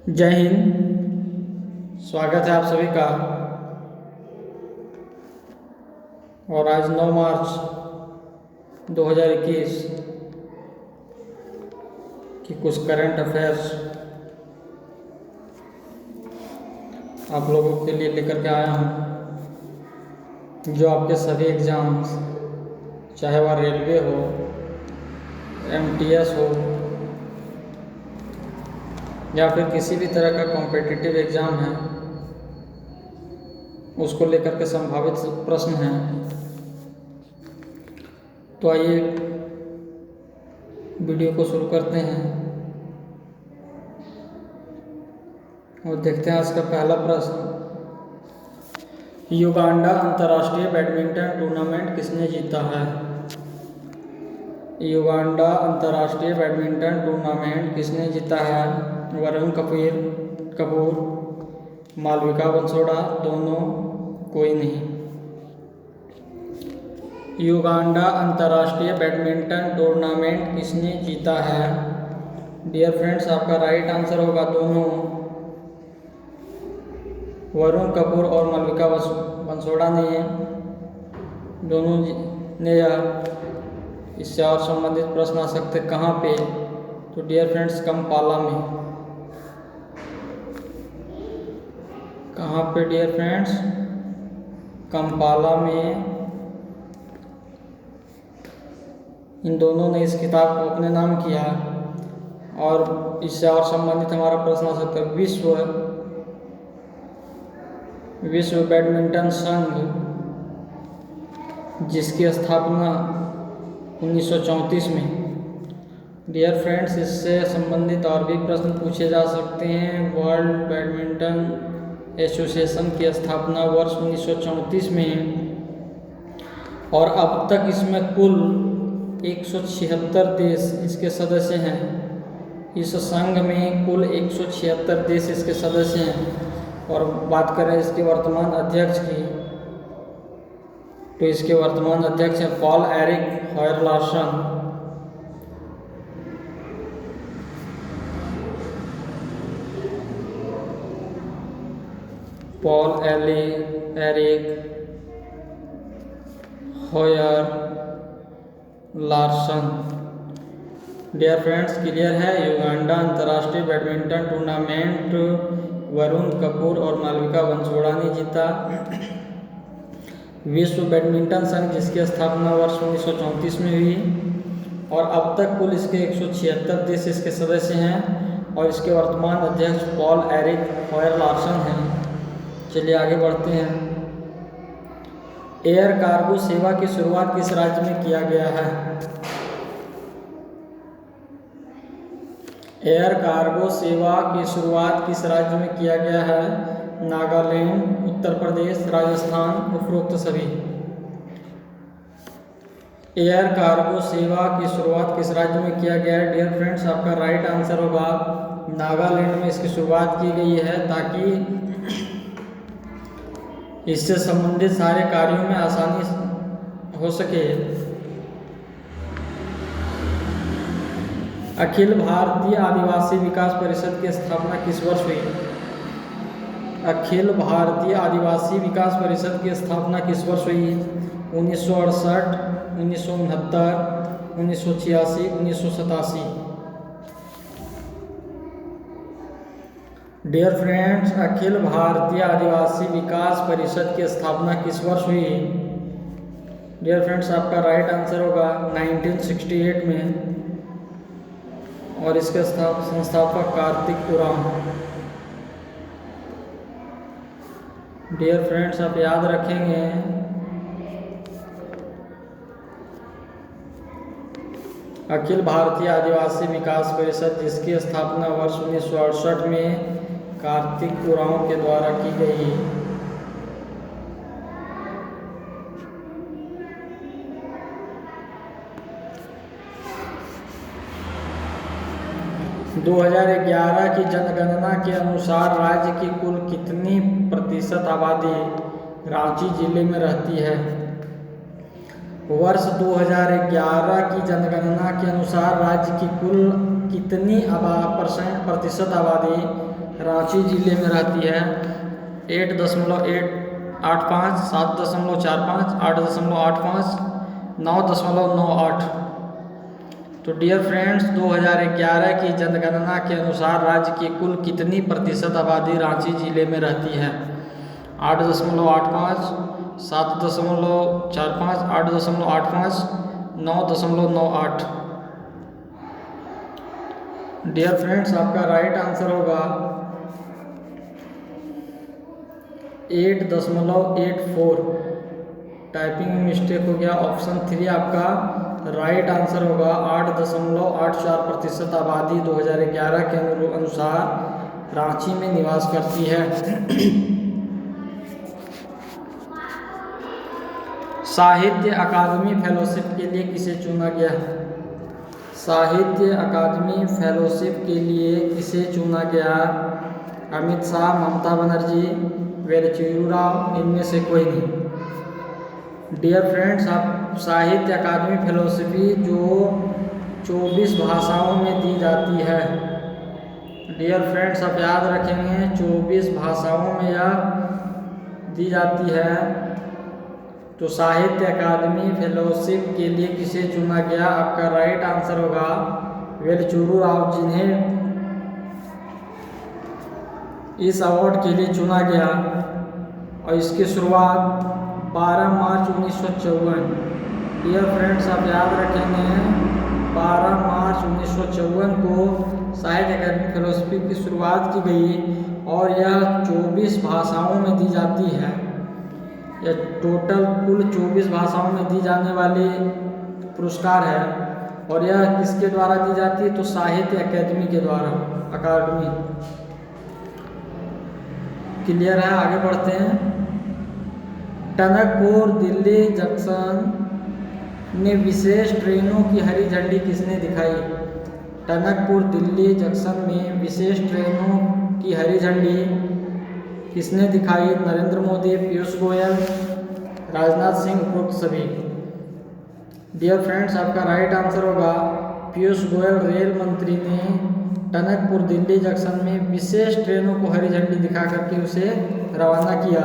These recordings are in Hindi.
जय हिंद। स्वागत है आप सभी का। और आज 9 मार्च 2021 की कुछ करंट अफेयर्स आप लोगों के लिए लेकर के आया हूँ, जो आपके सभी एग्ज़ाम्स, चाहे वह रेलवे हो, MTS हो या फिर किसी भी तरह का कॉम्पिटिटिव एग्ज़ाम है, उसको लेकर के संभावित प्रश्न हैं। तो आइए वीडियो को शुरू करते हैं और देखते हैं आज का पहला प्रश्न। युगांडा अंतर्राष्ट्रीय बैडमिंटन टूर्नामेंट किसने जीता है? युगांडा अंतर्राष्ट्रीय बैडमिंटन टूर्नामेंट किसने जीता है? वरुण कपूर, मालविका बंसोड़ा, दोनों, कोई नहीं। युगांडा अंतर्राष्ट्रीय बैडमिंटन टूर्नामेंट किसने जीता है? डियर फ्रेंड्स, आपका राइट आंसर होगा दोनों, वरुण कपूर और मालविका बंसोड़ा ने, दोनों ने। इससे और संबंधित प्रश्न आ सकते कहाँ पे? तो डियर फ्रेंड्स, कंपाला में। कहाँ पे डियर फ्रेंड्स? कंपाला में। इन दोनों ने इस किताब को अपने नाम किया। और इससे और संबंधित हमारा प्रश्न आ सकता है, विश्व बैडमिंटन संघ, जिसकी स्थापना 1934 में। डियर फ्रेंड्स, इससे संबंधित और भी प्रश्न पूछे जा सकते हैं। वर्ल्ड बैडमिंटन एसोसिएशन की स्थापना वर्ष 1934 में, और अब तक इसमें कुल 176 देश इसके सदस्य हैं। इस संघ में कुल 176 देश इसके सदस्य हैं। और बात करें इसके वर्तमान अध्यक्ष की, तो इसके वर्तमान अध्यक्ष हैं Paul Erik Hoyer Larsen. Paul Erik Hoyer Larsen. Dear friends, clear है? युगांडा अंतर्राष्ट्रीय बैडमिंटन टूर्नामेंट वरुण कपूर और मालविका बंसोड़ा ने जीता। विश्व बैडमिंटन संघ, जिसकी स्थापना वर्ष 1934 में हुई, और अब तक कुल इसके 176 देश इसके सदस्य हैं, और इसके वर्तमान अध्यक्ष पॉल एरिक हॉयर लार्सन हैं। चलिए आगे बढ़ते हैं। एयर कार्गो सेवा की शुरुआत किस राज्य में किया गया है? एयर कार्गो सेवा की शुरुआत किस राज्य में किया गया है? नागालैंड, उत्तर प्रदेश, राजस्थान, उपरोक्त सभी। एयर कार्गो सेवा की शुरुआत किस राज्य में किया गया है? डियर फ्रेंड्स, आपका राइट आंसर होगा नागालैंड में इसकी शुरुआत की गई है, ताकि इससे संबंधित सारे कार्यों में आसानी हो सके। अखिल भारतीय आदिवासी विकास परिषद की स्थापना किस वर्ष हुई? अखिल भारतीय आदिवासी विकास परिषद की स्थापना किस वर्ष हुई? 1968, 1969, 1986, 1987। डियर फ्रेंड्स, अखिल भारतीय आदिवासी विकास परिषद की स्थापना किस वर्ष हुई? डियर फ्रेंड्स, आपका राइट आंसर होगा 1968 में, और इसके संस्थापक कार्तिक उरांव। डियर फ्रेंड्स, आप याद रखेंगे अखिल भारतीय आदिवासी विकास परिषद, जिसकी स्थापना वर्ष 1968 में कार्तिक उरांव के द्वारा की गई। - 2011 की जनगणना के अनुसार राज्य की कुल कितनी प्रतिशत आबादी रांची जिले में रहती है? वर्ष 2011 की जनगणना के अनुसार राज्य की कुल कितनी प्रतिशत आबादी रांची जिले में रहती है। 8.885, 7.45, 8.85, 9.98। तो डियर फ्रेंड्स, 2011 की जनगणना के अनुसार राज्य की कुल कितनी प्रतिशत आबादी रांची जिले में रहती है? 8.85, 7.45, 8.85, 9.98। डियर फ्रेंड्स, आपका राइट आंसर होगा 8.84। टाइपिंग में मिस्टेक हो गया। ऑप्शन 3 आपका राइट आंसर होगा। 8.84% आबादी 2011 के अनुसार रांची में निवास करती है। साहित्य अकादमी फेलोशिप के लिए किसे चुना गया? साहित्य अकादमी फेलोशिप के लिए किसे चुना गया? अमित शाह, ममता बनर्जी, वेलचुरी राव, इनमें से कोई नहीं। डियर फ्रेंड्स, आप साहित्य अकादमी फेलोशिप जो 24 भाषाओं में दी जाती है। डियर फ्रेंड्स, आप याद रखेंगे 24 भाषाओं में यह दी जाती है। तो साहित्य अकादमी फेलोशिप के लिए किसे चुना गया? आपका राइट आंसर होगा वेलचुरी राव, जिन्हें इस अवार्ड के लिए चुना गया। और इसकी शुरुआत 12 मार्च 1954। डियर फ्रेंड्स, आप याद रखेंगे 12 मार्च 1954 को साहित्य अकादमी फेलोशिप की शुरुआत की गई और यह 24 भाषाओं में दी जाती है। यह टोटल कुल 24 भाषाओं में दी जाने वाली पुरस्कार है। और यह किसके द्वारा दी जाती है? तो साहित्य अकादमी के द्वारा। अकादमी क्लियर है? आगे बढ़ते हैं। टनकपुर दिल्ली जंक्शन में विशेष ट्रेनों की हरी झंडी किसने दिखाई? टनकपुर दिल्ली जंक्शन में विशेष ट्रेनों की हरी झंडी किसने दिखाई? नरेंद्र मोदी, पीयूष गोयल, राजनाथ सिंह, उपरोक्त सभी। डियर फ्रेंड्स, आपका राइट आंसर होगा पीयूष गोयल, रेल मंत्री ने टनकपुर दिल्ली जंक्शन में विशेष ट्रेनों को हरी झंडी दिखा करके उसे रवाना किया।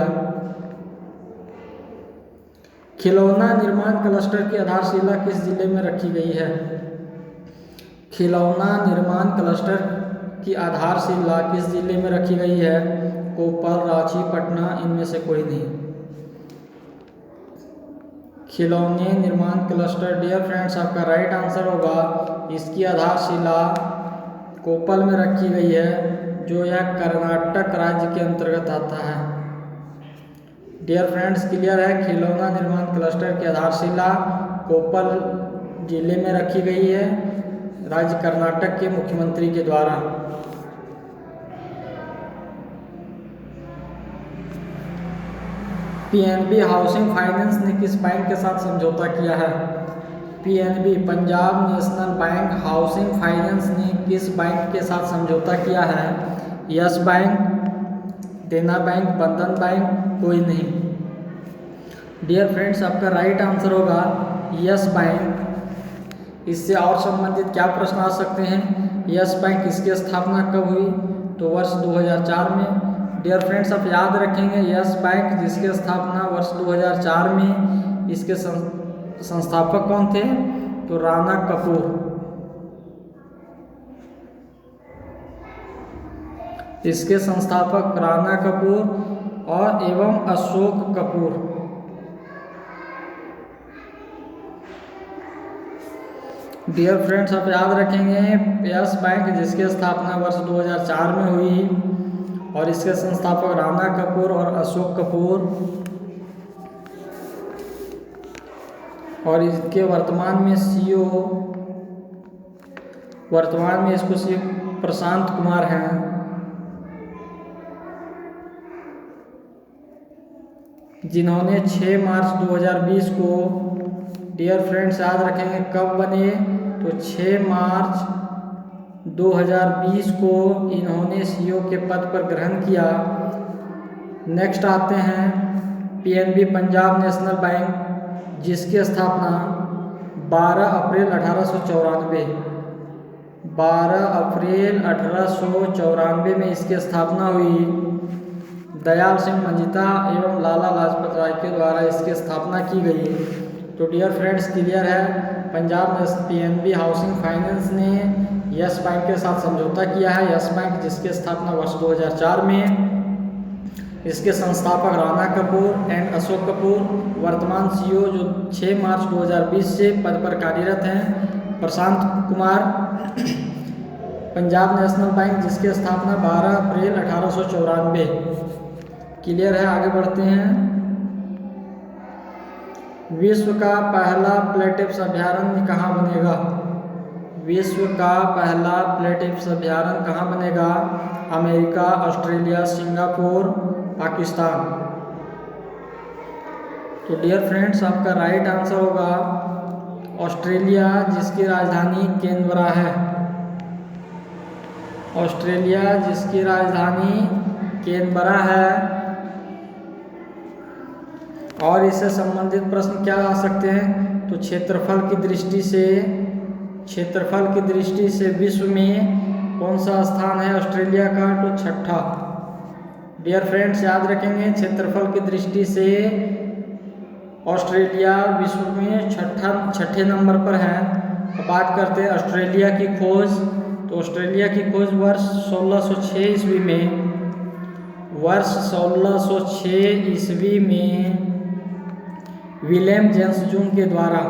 खिलौना निर्माण क्लस्टर की आधारशिला किस जिले में रखी गई है? खिलौना निर्माण क्लस्टर की आधारशिला किस जिले में रखी गई है? कोपल, रांची, पटना, इनमें से कोई नहीं। खिलौने निर्माण क्लस्टर, डियर फ्रेंड्स, आपका राइट आंसर होगा इसकी आधारशिला कोपल में रखी गई है, जो यह कर्नाटक राज्य के अंतर्गत आता है। डियर फ्रेंड्स, क्लियर है? खिलौना निर्माण क्लस्टर की आधारशिला कोपल जिले में रखी गई है, राज्य कर्नाटक के मुख्यमंत्री के द्वारा। पीएनबी हाउसिंग फाइनेंस ने किस बैंक के साथ समझौता किया है? PNB, Punjab national bank housing finance ने किस बैंक के साथ समझौता किया है? यस बैंक, देना बैंक, बंधन बैंक, कोई नहीं। डियर फ्रेंड्स, आपका राइट आंसर होगा यस बैंक। इससे और संबंधित क्या प्रश्न आ सकते हैं? यस बैंक इसकी स्थापना कब हुई? तो वर्ष 2004 में। डियर फ्रेंड्स, आप याद रखेंगे यस बैंक जिसकी स्थापना वर्ष 2004 में, इसके संस्थापक कौन थे? तो राणा कपूर। इसके संस्थापक राणा कपूर और एवं अशोक कपूर। डियर फ्रेंड्स, आप याद रखेंगे यस बैंक जिसकी स्थापना वर्ष 2004 में हुई और इसके संस्थापक राणा कपूर और अशोक कपूर, और इसके वर्तमान में सीईओ, वर्तमान में इसको सीईओ प्रशांत कुमार हैं। जिन्होंने 6 मार्च 2020 को, डियर फ्रेंड्स याद रखेंगे कब बने? तो 6 मार्च 2020 को इन्होंने सीईओ के पद पर ग्रहण किया। नेक्स्ट आते हैं पीएनबी, पंजाब नेशनल बैंक, जिसकी स्थापना 12 अप्रैल 1894। 12 अप्रैल 1894 में इसकी स्थापना हुई। दयाल सिंह मंजिता एवं लाला लाजपत राय के द्वारा इसकी स्थापना की गई। तो डियर फ्रेंड्स, क्लियर है, पंजाब पीएनबी हाउसिंग फाइनेंस ने यस बैंक के साथ समझौता किया है। यस बैंक जिसकी स्थापना वर्ष 2004 में, इसके संस्थापक राणा कपूर एंड अशोक कपूर, वर्तमान सीईओ जो 6 मार्च 2020 से पद पर कार्यरत हैं प्रशांत कुमार। पंजाब नेशनल बैंक जिसकी स्थापना 12 अप्रैल 1894। क्लियर है, आगे बढ़ते हैं। विश्व का पहला प्लेटिप्स अभयारण्य कहाँ बनेगा? विश्व का पहला प्लेटिप्स अभयारण्य कहाँ बनेगा? America, Australia, Singapore, Pakistan. तो डियर फ्रेंड्स, आपका राइट आंसर होगा ऑस्ट्रेलिया जिसकी राजधानी कैनबरा है। ऑस्ट्रेलिया जिसकी राजधानी कैनबरा है। और इससे संबंधित प्रश्न क्या आ सकते हैं? तो क्षेत्रफल की दृष्टि से विश्व में कौन सा स्थान है ऑस्ट्रेलिया का? तो छठा। डियर फ्रेंड्स, याद रखेंगे, क्षेत्रफल की दृष्टि से ऑस्ट्रेलिया विश्व में छठे नंबर पर है। अब बात करते हैं ऑस्ट्रेलिया की खोज। तो ऑस्ट्रेलिया की खोज वर्ष 1606 ईस्वी में विलियम जेम्स जून के द्वारा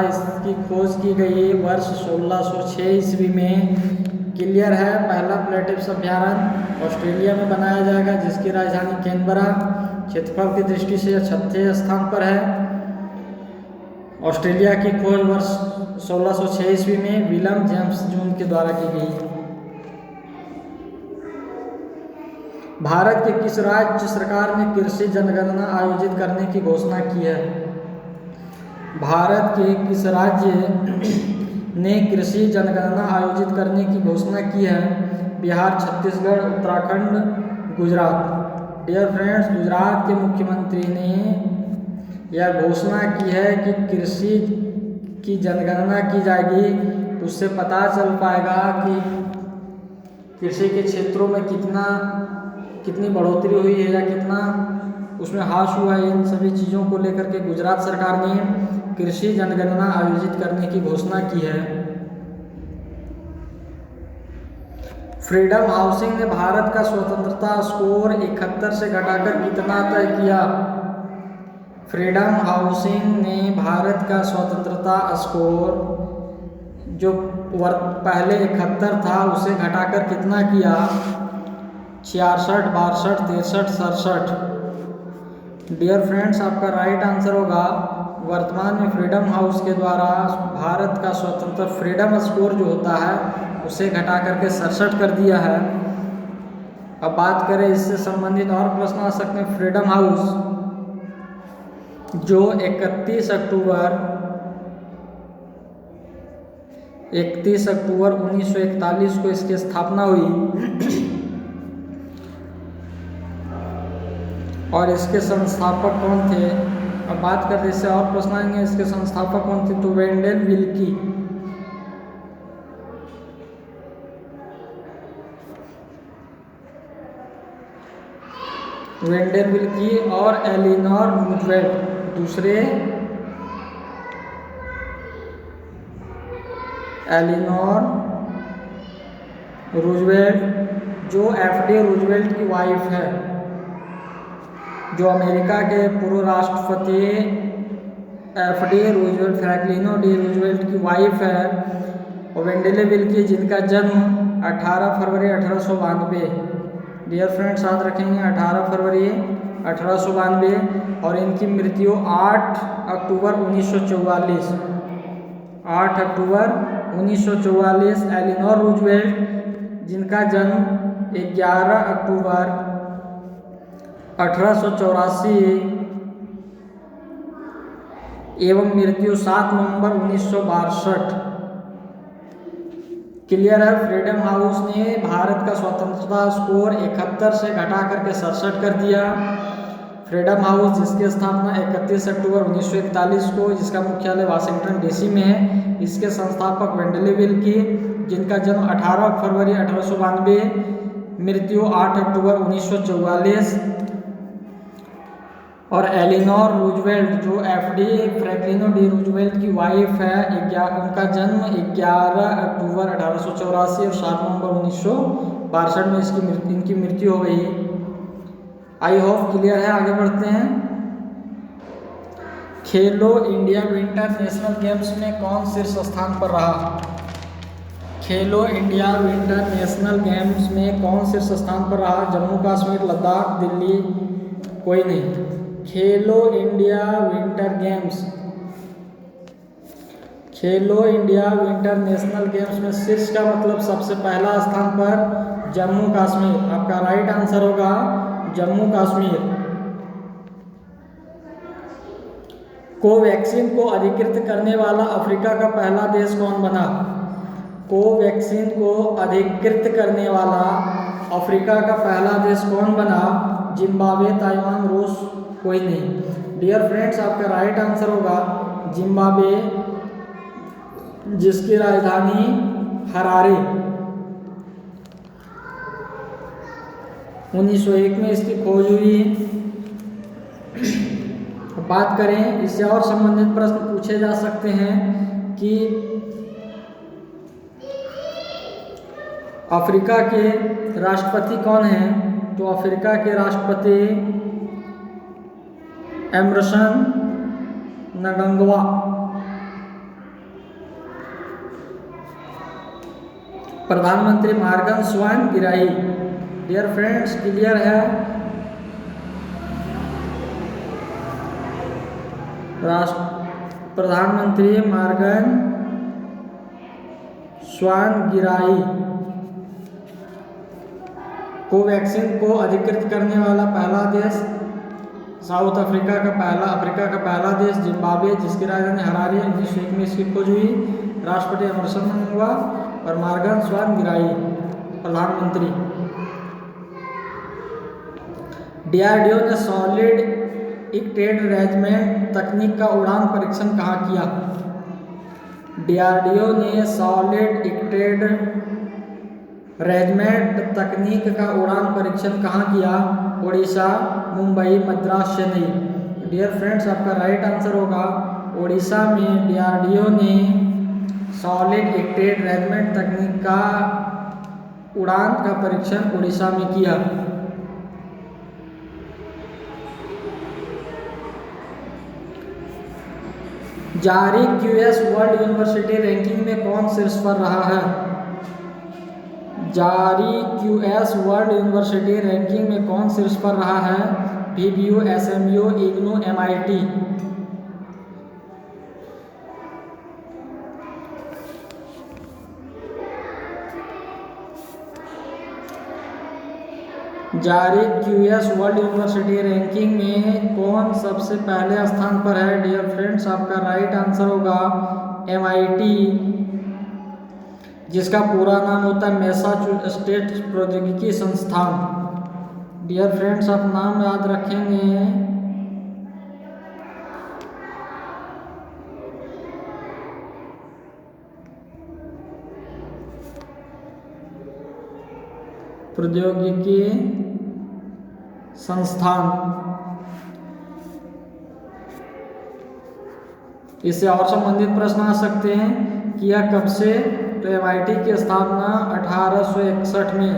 इसकी खोज की गई वर्ष 1606 ईस्वी में। क्लियर है, पहला प्लेटिप्स अभयारण्य ऑस्ट्रेलिया में बनाया जाएगा जिसकी राजधानी कैनबरा, क्षेत्रफल की दृष्टि से छठे स्थान पर है। ऑस्ट्रेलिया की खोज वर्ष 1606 ईस्वी में विलियम जेम्स जून के द्वारा की गई। भारत के किस राज्य सरकार ने कृषि जनगणना आयोजित करने की घोषणा की है? भारत के किस राज्य ने कृषि जनगणना आयोजित करने की घोषणा की है? बिहार, छत्तीसगढ़, उत्तराखंड, गुजरात। डियर फ्रेंड्स, गुजरात के मुख्यमंत्री ने यह घोषणा की है कि कृषि की जनगणना की जाएगी। उससे पता चल पाएगा कि कृषि के क्षेत्रों में कितनी बढ़ोतरी हुई है या कितना उसमें ह्रास हुआ है। इन सभी चीज़ों को लेकर के गुजरात सरकार ने कृषि जनगणना आयोजित करने की घोषणा की है। फ्रीडम हाउसिंग ने भारत का स्वतंत्रता स्कोर 71 से घटाकर कितना तय किया? फ्रीडम हाउसिंग ने भारत का स्वतंत्रता स्कोर जो पहले 71 था उसे घटाकर कितना किया? 66, 62, 63, 67। डियर फ्रेंड्स, आपका राइट आंसर होगा वर्तमान में फ्रीडम हाउस के द्वारा भारत का स्वतंत्र फ्रीडम स्कोर जो होता है उसे घटा करके 67 कर दिया है। अब बात करें इससे संबंधित और प्रश्न आ सकते हैं। फ्रीडम हाउस जो 31 अक्टूबर 1941 को इसकी स्थापना हुई और इसके संस्थापक कौन थे? अब बात करते इससे और प्रश्न आएंगे, इसके संस्थापक कौन थे? तो वेंडेल विल्की और एलिनोर रूजवेल्ट। दूसरे एलिनोर रूजवेल्ट जो एफडी रूजवेल्ट की वाइफ है, जो अमेरिका के पूर्व राष्ट्रपति एफडी रूजवेल्ट, फ्रैंकलिनो डी रूजवेल्ट की वाइफ है। और वेंडेले विल्की जिनका जन्म 18 फरवरी 1892। डियर फ्रेंड्स, याद रखेंगे 18 फरवरी 1892 और इनकी मृत्यु 8 अक्टूबर 1944। 8 अक्टूबर 1944। एलिनोर रूजवेल्ट जिनका जन्म 11 अक्टूबर 1884 एवं मृत्यु 7 नवंबर 1962। क्लियर है। फ्रीडम हाउस ने भारत का स्वतंत्रता स्कोर 71 से घटा करके 67 कर दिया। फ्रीडम हाउस जिसकी स्थापना 31 अक्टूबर 1941 को, जिसका मुख्यालय वाशिंगटन डीसी में है। इसके संस्थापक वेंडलिविल की, जिनका जन्म 18 फरवरी 1892, मृत्यु 8 अक्टूबर 1944। और एलिनोर रूजवेल्ट जो एफडी फ्रैंकलिन डी रूजवेल्ट की वाइफ है, उनका जन्म 11 अक्टूबर 1884 और 7 नवंबर 1962 में इनकी मृत्यु हो गई। आई होप क्लियर है। आगे बढ़ते हैं। खेलो इंडिया विंटर नेशनल गेम्स में कौन शीर्ष स्थान पर रहा? खेलो इंडिया विंटर नेशनल गेम्स में कौन शीर्ष स्थान पर रहा? जम्मू कश्मीर, लद्दाख, दिल्ली, कोई नहीं। खेलो इंडिया विंटर गेम्स, खेलो इंडिया विंटर नेशनल गेम्स में शीर्ष का मतलब सबसे पहला स्थान पर जम्मू कश्मीर। आपका राइट आंसर होगा जम्मू कश्मीर। कोवैक्सीन को अधिकृत करने वाला अफ्रीका का पहला देश कौन बना? कोवैक्सीन को अधिकृत करने वाला अफ्रीका का पहला देश कौन बना? जिम्बाब्वे, ताइवान, रूस, कोई नहीं। डियर फ्रेंड्स, आपका राइट आंसर होगा जिम्बाब्वे, जिसकी राजधानी हरारे। 1901 में इसकी खोज हुई। बात करें, इससे और संबंधित प्रश्न पूछे जा सकते हैं कि अफ्रीका के राष्ट्रपति कौन हैं? तो अफ्रीका के राष्ट्रपति एमरसन नंगाग्वा। प्रधानमंत्री मॉर्गन स्वानगिराई। डियर फ्रेंड्स, क्लियर है। प्रधानमंत्री मॉर्गन स्वानगिराई। कोवैक्सीन को अधिकृत करने वाला पहला देश साउथ अफ्रीका का पहला देश जिम्बाब्वे, जिसकी राजधानी हरारे। 1901 में इसकी खोज हुई। राष्ट्रपति एमरसन नंगाग्वा और मॉर्गन स्वानगिराई प्रधानमंत्री। डीआरडीओ ने सॉलिड इक्टेड रेजिमेंट तकनीक का उड़ान परीक्षण कहाँ किया? डीआरडीओ ने सॉलिड इक्टेड रेजिमेंट तकनीक का उड़ान परीक्षण कहाँ किया? उड़ीसा, मुंबई, मद्रास, चेन्नई। डियर फ्रेंड्स, आपका राइट आंसर होगा उड़ीसा में डीआरडीओ ने सॉलिड इक्टेड रेजिमेंट तकनीक का उड़ान का परीक्षण उड़ीसा में किया। जारी क्यूएस वर्ल्ड यूनिवर्सिटी रैंकिंग में कौन शीर्ष पर रहा है? जारी क्यूएस वर्ल्ड यूनिवर्सिटी रैंकिंग में कौन शीर्ष पर रहा है? VBU, SMU, IGNOU, MIT। जारी क्यूएस वर्ल्ड यूनिवर्सिटी रैंकिंग में कौन सबसे पहले स्थान पर है? डियर फ्रेंड्स, आपका राइट आंसर होगा MIT, जिसका पूरा नाम होता है मैसाचुसेट्स प्रौद्योगिकी संस्थान। डियर फ्रेंड्स, आप नाम याद रखेंगे। प्रौद्योगिकी संस्थान। इससे और संबंधित प्रश्न आ सकते हैं कि यह कब से? तो MIT की स्थापना 1861 में,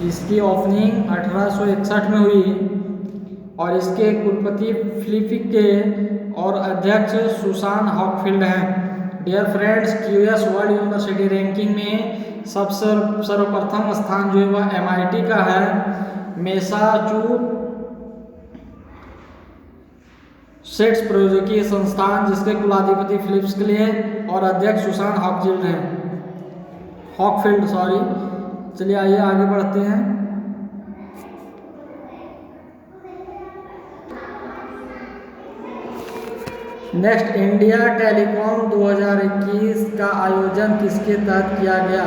इसकी ओपनिंग 1861 में हुई और इसके कुलपति फिलिप के और अध्यक्ष सुसान हॉकफील्ड हैं। Dear friends, QS world university ranking में सर्वप्रथम स्थान जो है वह MIT का है। मैसाचुसेट्स प्रौद्योगिकी संस्थान, जिसके कुलाधिपति फिलिप्स क्ले और अध्यक्ष सुसान हॉकफील्ड। चलिए आइए आगे बढ़ते हैं। नेक्स्ट, इंडिया टेलीकॉम 2021 का आयोजन किसके तहत किया गया?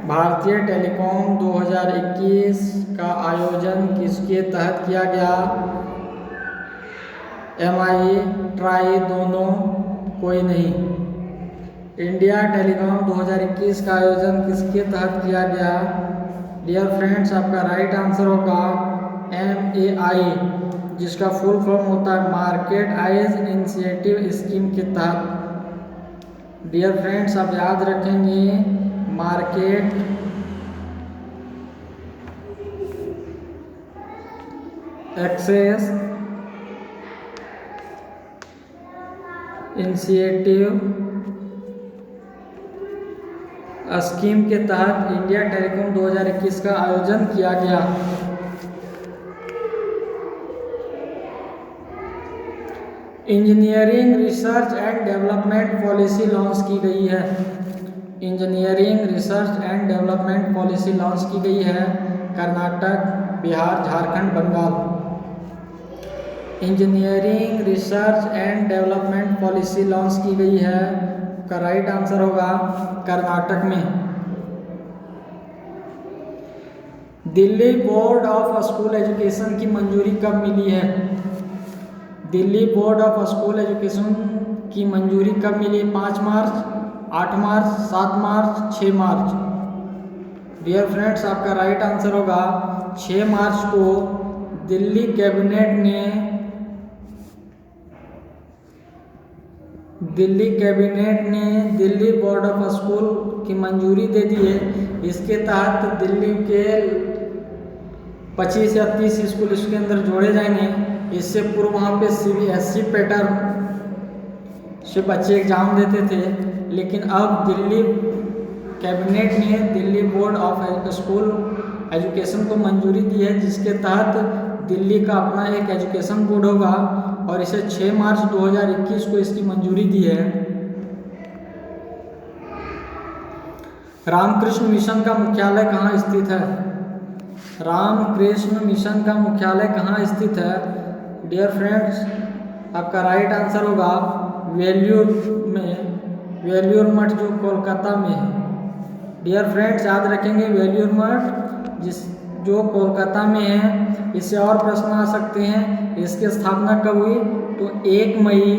भारतीय टेलीकॉम 2021 का आयोजन किसके तहत किया गया? MI, ट्राई, दोनों, कोई नहीं। इंडिया टेलीकॉम 2021 का आयोजन किसके तहत किया गया? डियर फ्रेंड्स, आपका राइट आंसर होगा MAI, जिसका फुल फॉर्म होता है मार्केट आइज इनिशिएटिव स्कीम के तहत। डियर फ्रेंड्स, आप याद रखेंगे मार्केट एक्सेस इनिशिएटिव स्कीम के तहत इंडिया टेलीकॉम 2021 का आयोजन किया गया। Engineering research and development policy launch की गई है। Engineering research and development policy launch की गई है Karnataka, Bihar, Jharkhand, Bengal. Engineering research and development policy launch की गई है, का राइट आंसर होगा कर्नाटक में। Delhi board of school education की मंजूरी कब मिली है? Delhi board of school education की मंजूरी कब मिली? 5 March, 8 March, 7 March, 6 March. Dear friends, आपका राइट आंसर होगा 6 मार्च को दिल्ली कैबिनेट ने दिल्ली बोर्ड ऑफ स्कूल की मंजूरी दे दी है। इसके तहत दिल्ली के 25 या 30 स्कूल इसके अंदर जोड़े जाएंगे। इससे पूर्व वहाँ पे CBSE पैटर्न से बच्चे एग्जाम देते थे, लेकिन अब दिल्ली कैबिनेट ने Delhi board of school education को मंजूरी दी है, जिसके तहत दिल्ली का अपना एक एजुकेशन बोर्ड होगा और इसे 6 मार्च 2021 को इसकी मंजूरी दी है। रामकृष्ण मिशन का मुख्यालय कहाँ स्थित है? रामकृष्ण मिशन का मुख्यालय कहाँ स्थित है? डियर फ्रेंड्स, आपका राइट आंसर होगा वेल्यूर में, वेल्यूर मठ जो कोलकाता में है। डियर फ्रेंड्स, याद रखेंगे वेल्यूर मठ जो कोलकाता में है। इससे और प्रश्न आ सकते हैं, इसकी स्थापना कब हुई? तो 1 मई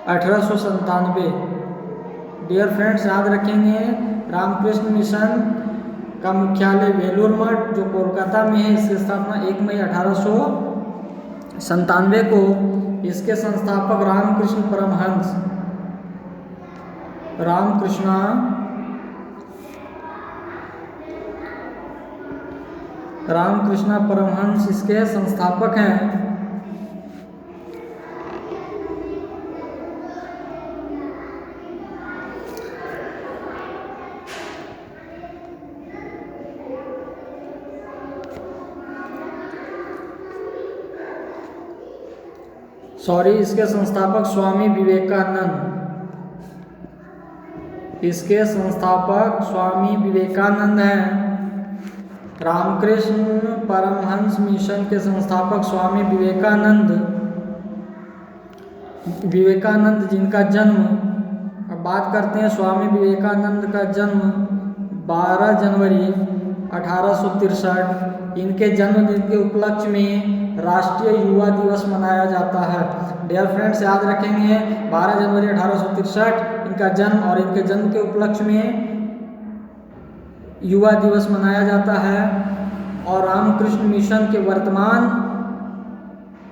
1897। डियर फ्रेंड्स, याद रखेंगे रामकृष्ण मिशन का मुख्यालय वेलूर मठ जो कोलकाता में है। इसकी स्थापना 1 मई 1897 को। इसके संस्थापक रामकृष्ण परमहंस इसके संस्थापक हैं। इसके संस्थापक स्वामी विवेकानंद। इसके संस्थापक स्वामी विवेकानंद हैं। रामकृष्ण परमहंस मिशन के संस्थापक स्वामी विवेकानंद जिनका जन्म, अब बात करते हैं स्वामी विवेकानंद का जन्म 12 जनवरी 1863। इनके जन्मदिन के उपलक्ष्य में राष्ट्रीय युवा दिवस मनाया जाता है। डियर फ्रेंड्स, याद रखेंगे 12 जनवरी 1863 इनका जन्म, और इनके जन्म के उपलक्ष्य में युवा दिवस मनाया जाता है। और रामकृष्ण मिशन के वर्तमान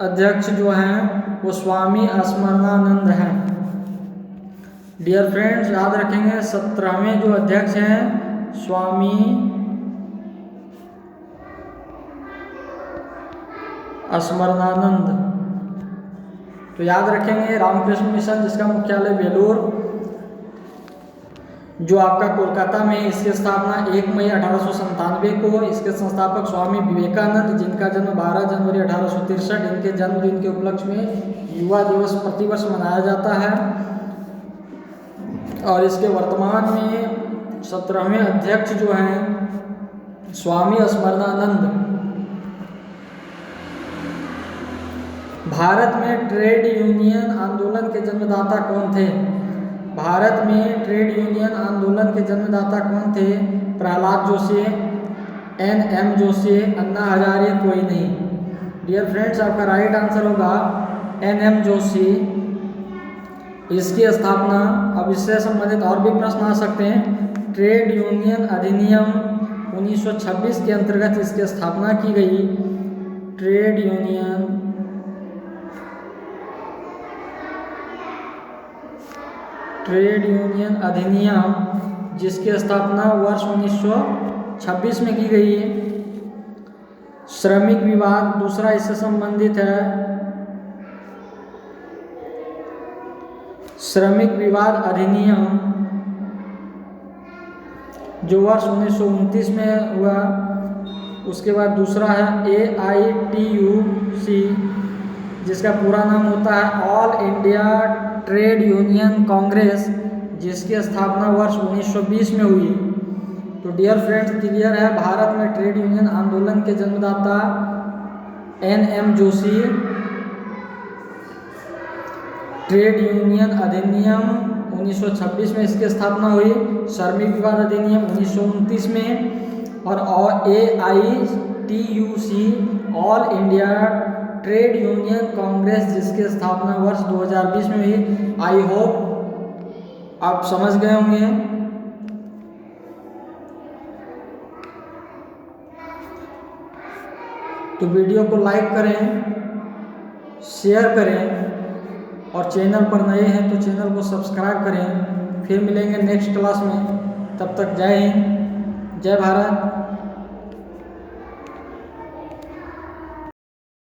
अध्यक्ष जो हैं वो स्वामी स्मरणानंद हैं। डियर फ्रेंड्स, याद रखेंगे 17वें जो अध्यक्ष हैं स्वामी स्मरणानंद। तो याद रखेंगे रामकृष्ण मिशन जिसका मुख्यालय वेलूर जो आपका कोलकाता में, इसकी स्थापना 1 मई 1897 को। इसके संस्थापक स्वामी विवेकानंद जिनका जन्म 12 जनवरी 1863। इनके जन्मदिन के उपलक्ष्य में युवा दिवस प्रतिवर्ष मनाया जाता है। और इसके वर्तमान में 17वें अध्यक्ष जो हैं स्वामी स्मरणानंद। भारत में ट्रेड यूनियन आंदोलन के जन्मदाता कौन थे? भारत में ट्रेड यूनियन आंदोलन के जन्मदाता कौन थे? प्रहलाद जोशी, NM जोशी, अन्ना हजारे, कोई नहीं। डियर फ्रेंड्स, आपका राइट आंसर होगा NM जोशी। इसकी स्थापना, अब इससे संबंधित और भी प्रश्न आ सकते हैं। ट्रेड यूनियन अधिनियम 1926 के अंतर्गत इसकी स्थापना की गई। ट्रेड यूनियन अधिनियम जिसकी स्थापना वर्ष 1926 में की गई है। श्रमिक विवाद दूसरा इससे संबंधित है। श्रमिक विवाद अधिनियम जो वर्ष 1929 में हुआ। उसके बाद दूसरा है AITUC जिसका पूरा नाम होता है all India trade union Congress, जिसकी स्थापना वर्ष 1920 में हुई। तो डियर फ्रेंड्स, क्लियर है, भारत में ट्रेड यूनियन आंदोलन के जन्मदाता NM जोशी। ट्रेड यूनियन अधिनियम 1926 में इसकी स्थापना हुई। श्रमिक विवाद अधिनियम 1929 में, और AITUC all India trade union Congress जिसकी स्थापना वर्ष 2020 में हुई। आई होप आप समझ गए होंगे। तो वीडियो को लाइक करें, शेयर करें, और चैनल पर नए हैं तो चैनल को सब्सक्राइब करें। फिर मिलेंगे नेक्स्ट क्लास में। तब तक जय हिंद, जय भारत।